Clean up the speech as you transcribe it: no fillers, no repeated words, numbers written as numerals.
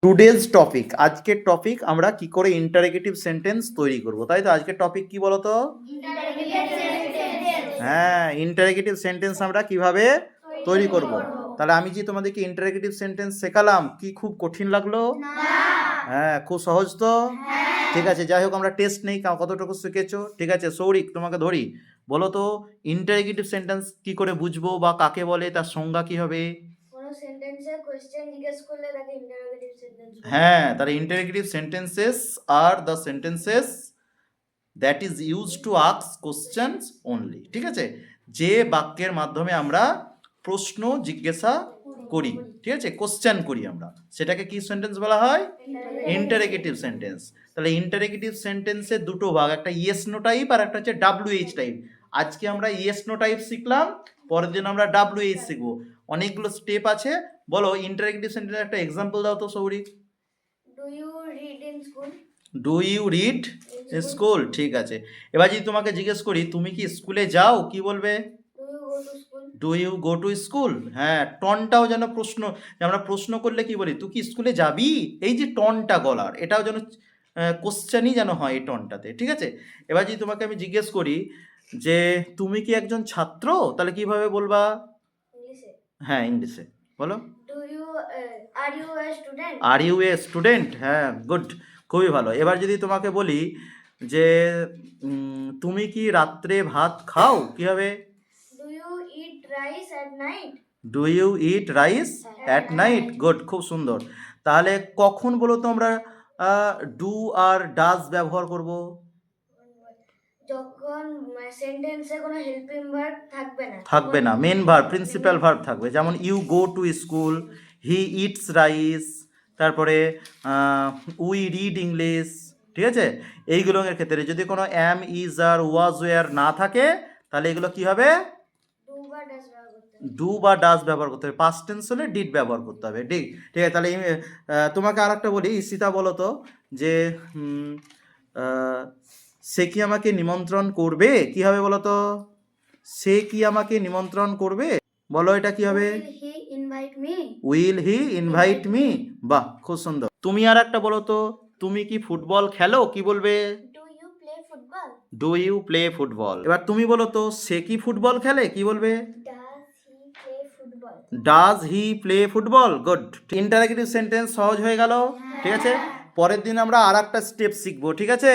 Today's topic, আজকের topic আমরা কি করে ইন্টারোগেটিভ সেন্টেন্স তৈরি করব, তাই তো? আজকের টপিক কি বলতো? হ্যাঁ, ইন্টারোগেটিভ সেন্টেন্স আমরা কিভাবে তৈরি করব। তাহলে আমি যে তোমাদেরকে ইন্টারোগেটিভ সেন্টেন্স শেখালাম, কি খুব কঠিন লাগলো? হ্যাঁ, খুব সহজ তো। ঠিক আছে, যাই হোক আমরা টেস্ট নেই কতটুকু শিখেছো। ঠিক আছে সৌরিক, তোমাকে ধরি, বলো তো ইন্টারোগেটিভ সেন্টেন্স কি করে বুঝবো বা কাকে বলে, তার সংজ্ঞা কি হবে? কোনো সেন্টেন্সে কোশ্চেন জিজ্ঞেস করলে তাকে ইন্টারোগেটিভ সেন্টেন্স বলে। হ্যাঁ, তাহলে interrogative sentences are the sentences that is use to ask questions only. ঠিক আছে, যে বাক্যের মাধ্যমে আমরা প্রশ্ন জিজ্ঞাসা করি, ঠিক আছে, কোশ্চেন করি আমরা, সেটাকে কি সেন্টেন্স বলা হয়? Interrogative sentence. তাহলে ইন্টারোগেটিভ সেন্টেন্সের দুটো ভাগ, একটা ইয়েস নো টাইপ আর একটা হচ্ছে ডাব্লিউএইচ টাইপ। আজকে আমরা ইয়েস নো টাইপ শিখলাম, পরের দিন আমরা ডাব্লিউএইচ শিখবো। অনেকগুলো স্টেপ আছে। বলো ইন্টারোগেটিভ সেন্টেন্সের একটা এক্সাম্পল দাও তো Sourik. Do you read in school? Do you read in school, ঠিক আছে। এবার যদি তোমাকে জিজ্ঞেস করি তুমি কি স্কুলে যাও, কি বলবে? Do you go to school? Do you go to school. হ্যাঁ, টনটাও যেন প্রশ্ন, আমরা প্রশ্ন করলে কি বলি, তুই কি স্কুলে যাবি, এই যে টনটা গলার, এটাও যেন কোশ্চেনই যেন হয় এই টনটাতে। ঠিক আছে, এবার যদি তোমাকে আমি জিজ্ঞেস করি যে তুমি কি একজন ছাত্র, তাহলে কিভাবে বলবা? ইংলিশে। হ্যাঁ, ইংলিশে বলো। Do you are you a student? Are you a student, হ্যাঁ গুড, খুবই ভালো। এবার যদি তোমাকে বলি যে তুমি কি রাত্রে ভাত খাও, কি হবে? Do you eat rice at night? Do you eat rice at night, good, খুব সুন্দর। তাহলে কখন বলো তো আমরা ডু আর ডাজ ব্যবহার করব? যখন সেন্টেন্সে কোনো হেল্পিং ভার্ব থাকবে না, মেন ভার্ব, প্রিন্সিপাল ভার্ব থাকবে। যেমন you go to school, he eats rice, তারপরে উই রিড ইংলিশ। ঠিক আছে, এইগুলোর ক্ষেত্রে যদি কোনো অ্যাম, ইজ আর ওয়াজ ওয়ার না থাকে, তাহলে এগুলো কি হবে? ডু বা ডাজ ব্যবহার করতে হবে। ডু বা ডাজ ব্যবহার করতে হবে। পাস্ট টেন্স হলে ডিড ব্যবহার করতে হবে। ঠিক ঠিক আছে, তাহলে তোমাকে আর একটা বলি, ঈশিতা বলো তো যে সে কি আমাকে নিমন্ত্রণ করবে, কি হবে বলো তো? সে কি আমাকে নিমন্ত্রণ করবে, বলো এটা কি হবে? Will he invite me? Will he invite me, বাহ খুব সুন্দর। তুমি আর একটা বলো তো, তুমি কি ফুটবল খেলো, কি বলবে? Do you play football? Do you play football. এবার তুমি বলো তো সে কি ফুটবল খেলে, কি বলবে? Does he play football? Does he play football, good. Interrogative sentence সহজ হয়ে গেল। ঠিক আছে, পরের দিন আমরা আর একটা স্টেপ শিখবো। ঠিক আছে।